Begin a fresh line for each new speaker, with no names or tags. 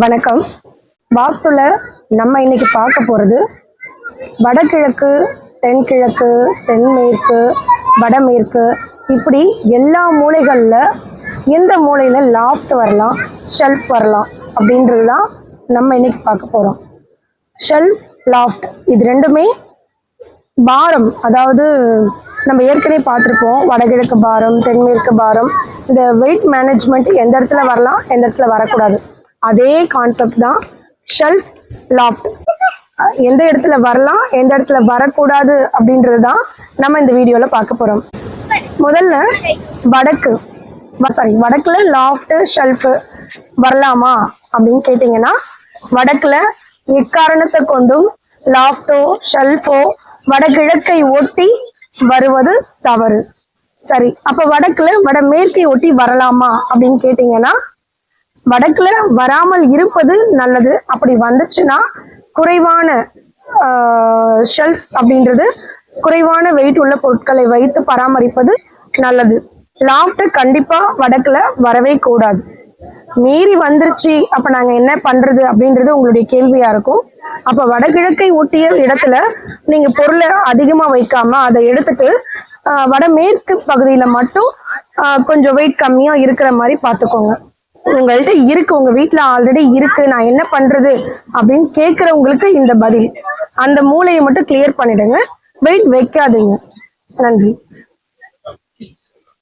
வணக்கம். வாஸ்துல நம்ம இன்னைக்கு பார்க்க போகிறது வடகிழக்கு, தென்கிழக்கு, தென்மேற்கு, வடமேற்கு, இப்படி எல்லா மூலைகளில் எந்த மூலையில் லாஃப்ட் வரலாம், ஷெல்ஃப் வரலாம் அப்படின்றது தான் நம்ம இன்னைக்கு பார்க்க போகிறோம். ஷெல்ஃப், லாஃப்ட் இது ரெண்டுமே பாரம், அதாவது நம்ம ஏற்கனவே பார்த்துருப்போம். வடகிழக்கு பாரம், தென்மேற்கு பாரம், இந்த வெயிட் மேனேஜ்மெண்ட் எந்த இடத்துல வரலாம், எந்த இடத்துல வரக்கூடாது, அதே கான்செப்ட் தான் ஷெல்ஃப், லாஃப்ட். எந்த இடத்துல வரலாம், எந்த இடத்துல வரக்கூடாது அப்படின்றது தான் நம்ம இந்த வீடியோவில் பார்க்க போகிறோம். முதல்ல வடக்குல லாஃப்ட், ஷெல்ஃபு வரலாமா அப்படின்னு கேட்டிங்கன்னா, வடக்கில் எக்காரணத்தை கொண்டும் லாஃப்டோ ஷெல்ஃபோ வடகிழக்கை ஒட்டி வருவது தவறு. சரி, அப்ப வடக்குல வடமேற்கை ஒட்டி வரலாமா அப்படின்னு கேட்டீங்கன்னா, வடக்குல வராமல் இருப்பது நல்லது. அப்படி வந்துச்சுன்னா குறைவான ஷெல்ஃப் அப்படின்றது குறைவான வெயிட் உள்ள பொருட்களை வைத்து பராமரிப்பது நல்லது. லாஃப்ட் கண்டிப்பா வடக்குல வரவே கூடாது. மீறி வந்துருச்சு, அப்ப நாங்க என்ன பண்றது அப்படின்றது உங்களுடைய கேள்வியா இருக்கும். அப்ப வடகிழக்கை ஒட்டிய இடத்துல நீங்க பொருளை அதிகமா வைக்காம அதை எடுத்துட்டு வடமேற்கு பகுதியில மட்டும் கொஞ்சம் வெயிட் கம்மியா இருக்கிற மாதிரி பாத்துக்கோங்க. உங்கள்கிட்ட இருக்கு, உங்க வீட்டுல ஆல்ரெடி இருக்கு, நான் என்ன பண்றது அப்படின்னு கேட்கறவங்களுக்கு இந்த பதில். அந்த மூலையை மட்டும் கிளியர் பண்ணிடுங்க, வெயிட் வைக்காதீங்க. நன்றி.